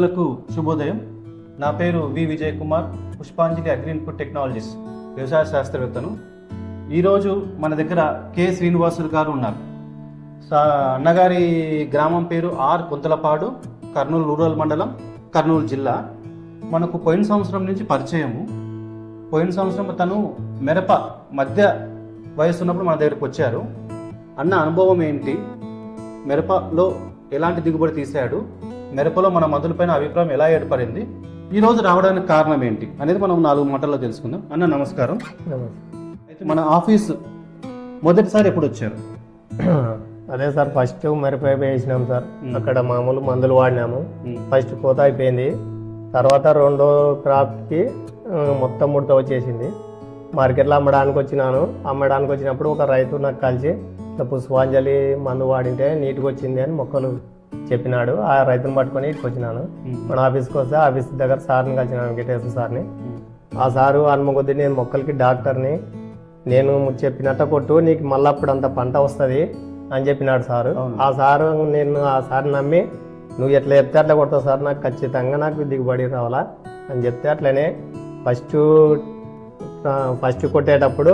మిత్రులకు శుభోదయం. నా పేరు వి విజయ్ కుమార్, పుష్పాంజలి అగ్రి ఇన్పుట్ టెక్నాలజీస్ వ్యవసాయ శాస్త్రవేత్తను. ఈరోజు మన దగ్గర కె శ్రీనివాసులు గారు ఉన్నారు. అన్నగారి గ్రామం పేరు ఆర్ కుంతలపాడు, కర్నూలు రూరల్ మండలం, కర్నూలు జిల్లా. మనకు పోయిన సంవత్సరం నుంచి పరిచయము. పోయిన సంవత్సరం తను మిరప మధ్య వయసు ఉన్నప్పుడు మన దగ్గరకు వచ్చారు. అన్న అనుభవం ఏంటి, మిరపలో ఎలాంటి దిగుబడి తీశాడు, మిరపలో మన మందులపైన అభిప్రాయం ఎలా ఏర్పడింది, ఈరోజు రావడానికి కారణం ఏంటి అనేది మనం 4 మాటల్లో తెలుసుకుందాం. అన్న నమస్కారం. అయితే మన ఆఫీస్ మొదటిసారి ఎప్పుడు వచ్చారు? అదే సార్, ఫస్ట్ మిరప వేసినాం సార్. అక్కడ మామూలు మందులు వాడినాము. ఫస్ట్ కోత అయిపోయింది. తర్వాత రెండో క్రాప్కి మొత్తం ముడత వచ్చేసింది. మార్కెట్లో అమ్మడానికి వచ్చినప్పుడు ఒక రైతు నాకు కలిసి ఇట్లా పుష్పాంజలి మందు వాడింటే నీట్గా వచ్చింది అని మొక్కలు చెప్పినాడు. ఆ రైతుని పట్టుకొని ఇటుకు వచ్చినాను. మన ఆఫీస్కి వస్తే ఆఫీస్ దగ్గర సార్ని కలిసినాను, వెంకటేశ్వర సార్ని. ఆ సారు హనుమకొద్ది నేను మొక్కలకి డాక్టర్ని, నేను చెప్పినట్ట కొట్టు, నీకు మళ్ళీ అప్పుడు అంత పంట వస్తుంది అని చెప్పినాడు సారు. ఆ సార్ని నమ్మి నువ్వు ఎట్లా చెప్తే అట్లా కొడతావు సార్, నాకు ఖచ్చితంగా నాకు దిగుబడి రావాలా అని చెప్తే అట్లనే ఫస్ట్ కొట్టేటప్పుడు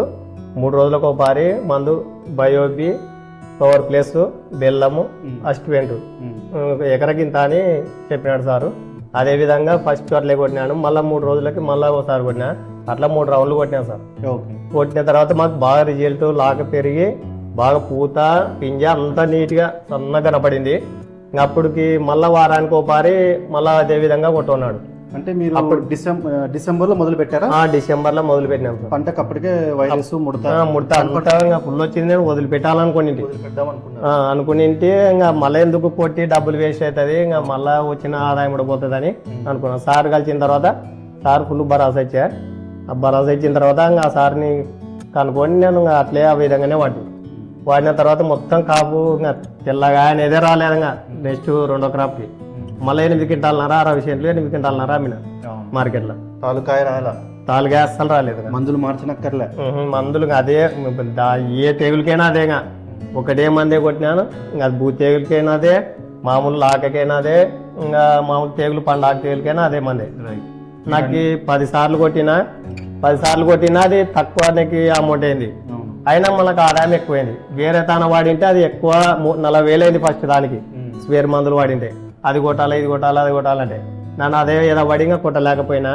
3 రోజులకు ఒకసారి మందు బయోబి, పవర్ ప్లస్, బెల్లము, అస్టివెంట్ ఎకరకింత అని చెప్పినాడు సారు. అదేవిధంగా ఫస్ట్ అట్లే కొట్టినాను. మళ్ళీ 3 రోజులకి మళ్ళీ ఒకసారి కొట్టినా. అట్లా 3 రౌండ్లు కొట్టినాను సార్. కొట్టిన తర్వాత మాకు బాగా రిజల్ట్, లాక పెరిగి బాగా పూత పింజ అంతా నీట్గా సన్నగా కనపడింది. అప్పటికి మళ్ళీ వారానికి ఒకసారి మళ్ళీ అదే విధంగా కొట్టుకున్నాడు. అంటే మీరు అప్పుడు డిసెంబర్లో మొదలు పెట్టారా? డిసెంబర్లో మొదలు పెట్టినాం సార్. పంటకు అప్పటికే వైరస్ ముడత అంతా ఫుల్ వచ్చింది. నేను వదిలిపెట్టాలనుకుని అనుకునింటి ఇంకా మళ్ళీ ఎందుకు కొట్టి డబ్బులు వేస్ట్ అవుతుంది, ఇంకా మళ్ళీ వచ్చిన ఆదాయం కూడా పోతుంది అని అనుకున్నాను. సార్ కలిసిన తర్వాత సార్ ఫుల్ భరోసా ఇచ్చారు. ఆ భరోసా ఇచ్చిన తర్వాత ఇంకా ఆ సార్ని కనుక్కొని నేను అట్లే ఆ విధంగానే వాడిన తర్వాత మొత్తం కాపు ఇంకా తెల్లగా అనేదే రాలేదు. ఇంకా నెక్స్ట్ రెండో క్రాప్కి మళ్ళీ 8 క్వింటాలన్నర 60 సెంట్లు 8 క్వింటాలన్నర అమ్మిన మార్కెట్లో. తాలుకాయ అస్సలు రాలేదు. మందులు మార్చినక్కర్లే. మందులు అదే ఏ తెగులకైనా అదేగా ఒకటే మందే కొట్టినాను. ఇంకా భూ తెగులకైనా అదే, మామూలు లాకకైనా అదే, ఇంకా మామూలు తెగులు పండాక తెగులకైనా అదే మందే. నాకు 10 సార్లు కొట్టినా అది తక్కువ నాకు అమౌంట్ అయింది. అయినా మనకు ఆదాయం ఎక్కువైంది. వేరే తాన వాడింటే అది ఎక్కువ 40,000 అయింది ఫస్ట్ దానికి. వేరే మందులు వాడింటే అది కొట్టాలి ఇది కొట్టాలి అది కొట్టాలంటే నన్ను అదే ఏదో వాడిగా కొట్టలేకపోయినా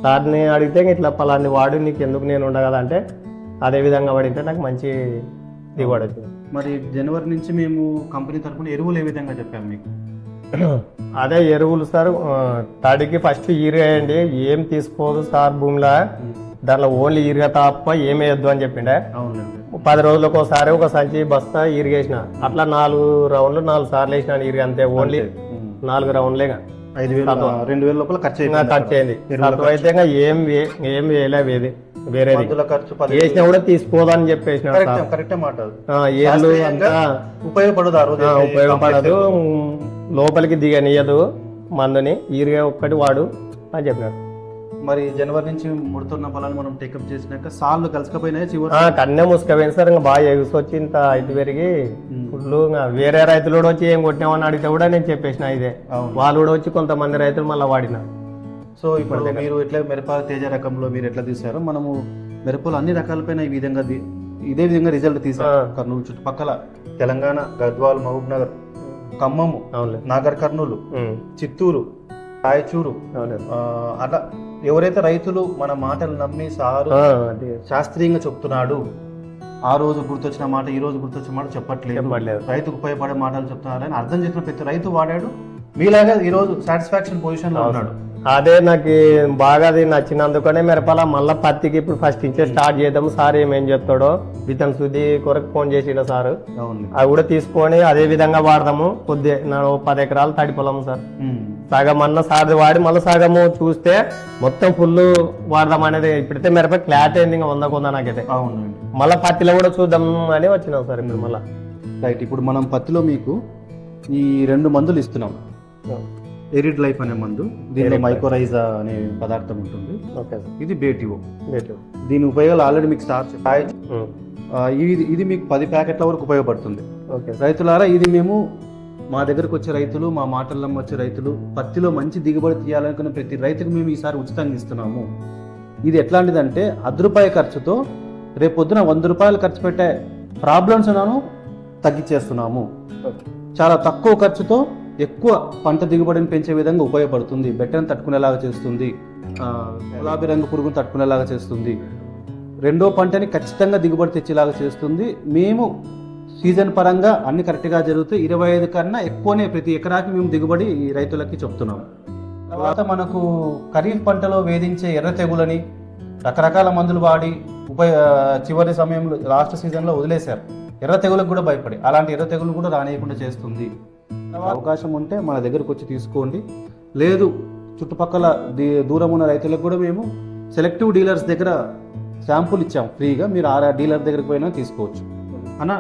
సార్ని అడిగితే ఇట్లా పలాన్ని వాడు, నీకు ఎందుకు నేను ఉండగదా అంటే అదే విధంగా వాడింటే నాకు మంచి దిగుబడి వచ్చింది. మరి జనవరి నుంచి మేము కంపెనీ తరఫున ఎరువులు ఏ విధంగా చెప్పాము మీకు? అదే ఎరువులు సార్, తడికి ఫస్ట్ యూరియా వేయండి, ఏం తీసుకోదు సార్ భూమిలో, దాంట్లో ఓన్లీ యూరియా తప్ప ఏమి వేయద్దు అని చెప్పిండే. 10 రోజులకు ఒకసారి ఒక సంచి బస్తా ఇరిగేసిన. అట్లా 4 రౌండ్లు 4 సార్లు వేసిన ఇరిగి, అంతే. ఓన్లీ 4 రౌండ్లేగా 5,000 లోపల ఖర్చు అయింది. అయితే ఏం వేయలేదు, వేరేది వేసినా కూడా తీసుకోదని చెప్పేసిన. ఉపయోగపడదు, లోపలికి దిగనియదు మందుని, యూరియా ఒక్కటి వాడు అని చెప్పినారు. మరి జనవరి నుంచి ముడుతున్న పొలాన్ని మనం టేకప్ చేసినాక సార్లు కలిసిపోయినాయి. కన్నే ముసుకపోయింది సార్. ఇంకా బాగా ఎగుసు వచ్చి ఇంత ఇది పెరిగి ఫుల్. వేరే రైతులు కూడా వచ్చి ఏం కొట్టినామని అడిగితే కూడా నేను చెప్పేసిన ఇదే. వాళ్ళు కూడా వచ్చి కొంతమంది రైతులు మళ్ళీ వాడినారు. సో ఇప్పుడు మీరు ఎట్లా మిరప తేజ రకంలో మీరు ఎట్లా తీసారో మనము మిరపలు అన్ని రకాలపైన ఇదే విధంగా రిజల్ట్ తీసారు. కర్నూలు చుట్టుపక్కల, తెలంగాణ, గద్వాల్, మహబూబ్ నగర్, ఖమ్మము, నాగర్ కర్నూలు, చిత్తూరు, రాయచూరు, అట్లా ఎవరైతే రైతులు మన మాటలు నమ్మి సారు శాస్త్రీయంగా చెప్తున్నాడు, ఆ రోజు గుర్తొచ్చిన మాట ఈ రోజు గుర్తొచ్చిన మాట చెప్పట్లేదు, రైతుకు ఉపయోగపడే మాటలు చెప్తున్నారని అర్థం చేసిన ప్రతి రైతు వాడాడు. మీలాగా ఈ రోజు సాటిస్ఫాక్షన్ పొజిషన్ లో ఉన్నాడు. అదే నాకు బాగా అది నచ్చినందుకనే మిరపల మళ్ళీ పత్తికి ఇప్పుడు ఫస్ట్ నుంచే స్టార్ట్ చేద్దాం సార్, ఏమేం చెప్తాడో విత్తన శుద్ధి కొరకు ఫోన్ చేసిన సార్. అవి కూడా తీసుకొని అదే విధంగా వాడదాము. 10 ఎకరాలు తడి పొలం సార్. సగం అన్న సార్ది వాడి మళ్ళీ సగము చూస్తే మొత్తం ఫుల్ వాడదాం అనేది. ఇప్పుడైతే మిరప క్లాట్ అయింది, ఇంకా 100 కొందా నాకైతే. మళ్ళీ పత్తిలో కూడా చూద్దాం అని వచ్చినాం సార్ ఇప్పుడు మళ్ళీ. రైట్, ఇప్పుడు మనం పత్తిలో మీకు ఈ 2 మందులు ఇస్తున్నాం. ఎరిడ్ లైఫ్ అనే మందు, దీనిలో మైకోరైజా అనే పదార్థం ఉంటుంది. ఇది బేటివో. దీని ఉపయోగాలు ఆల్రెడీ మీకు ఇది మీకు 10 ప్యాకెట్ల వరకు ఉపయోగపడుతుంది. రైతులారా, ఇది మేము మా దగ్గరకు వచ్చే రైతులు, మా మాటల్లో వచ్చే రైతులు, పత్తిలో మంచి దిగుబడి తీయాలనుకున్న ప్రతి రైతుకు మేము ఈసారి ఉచితంగా ఇస్తున్నాము. ఇది ఎట్లాంటిదంటే ₹10 ఖర్చుతో రేపొద్దున ₹100 ఖర్చు పెట్టే ప్రాబ్లమ్స్ తగ్గించేస్తున్నాము. చాలా తక్కువ ఖర్చుతో ఎక్కువ పంట దిగుబడిని పెంచే విధంగా ఉపయోగపడుతుంది. బెట్టను తట్టుకునేలాగా చేస్తుంది, గులాబీ రంగు పురుగును తట్టుకునేలాగా చేస్తుంది, రెండో పంటని ఖచ్చితంగా దిగుబడి తెచ్చేలాగా చేస్తుంది. మేము సీజన్ పరంగా అన్ని కరెక్ట్గా జరుగుతాయి. 25 కన్నా ఎక్కువనే ప్రతి ఎకరాకి మేము దిగుబడి ఈ రైతులకి చెప్తున్నాం. తర్వాత మనకు ఖరీఫ్ పంటలో వేధించే ఎర్ర తెగులని రకరకాల మందులు వాడి చివరి సమయంలో లాస్ట్ సీజన్లో వదిలేశారు. ఎర్ర తెగులకు కూడా భయపడి అలాంటి ఎర్ర తెగులు కూడా రానియకుండా చేస్తుంది. అవకాశం ఉంటే మన దగ్గరకు వచ్చి తీసుకోండి. లేదు చుట్టుపక్కల దూరం ఉన్న రైతులకు కూడా మేము సెలెక్టివ్ డీలర్స్ దగ్గర శాంపుల్ ఇచ్చాం ఫ్రీగా. మీరు ఆ డీలర్ దగ్గరికి పోయినా తీసుకోవచ్చు. అన్న,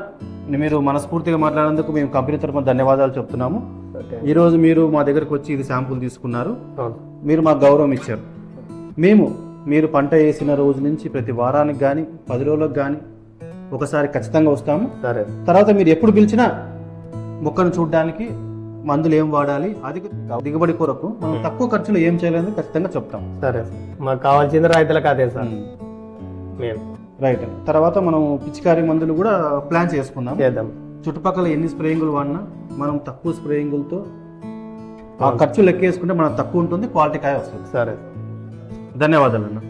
మీరు మనస్ఫూర్తిగా మాట్లాడేందుకు మేము కంపెనీ తరఫున ధన్యవాదాలు చెప్తున్నాము. ఈరోజు మీరు మా దగ్గరకు వచ్చి ఇది శాంపుల్ తీసుకున్నారు, మీరు మాకు గౌరవం ఇచ్చారు. మేము మీరు పంట వేసిన రోజు నుంచి ప్రతి వారానికి కానీ 10 రోజులకు కానీ ఒకసారి ఖచ్చితంగా వస్తాము. సరే. తర్వాత మీరు ఎప్పుడు పిలిచినా మొక్కను చూడడానికి మందులు ఏం వాడాలి, అది దిగుబడి కొరకు మనం తక్కువ ఖర్చులో ఏం చేయాలని ఖచ్చితంగా చెప్తాం. సరే, మాకు కావాల్సింది రైతులకు అదే సార్. మేము రైట్. తర్వాత మనం పిచికారీ మందులు కూడా ప్లాన్ చేసుకున్నాం. చేద్దాం. చుట్టుపక్కల ఎన్ని స్ప్రేయింగులు వాడినా మనం తక్కువ స్ప్రేయింగులతో ఆ ఖర్చు లెక్కేసుకుంటే మనకు తక్కువ ఉంటుంది, క్వాలిటీ కాయ వస్తుంది. సరే, ధన్యవాదాలు అన్న.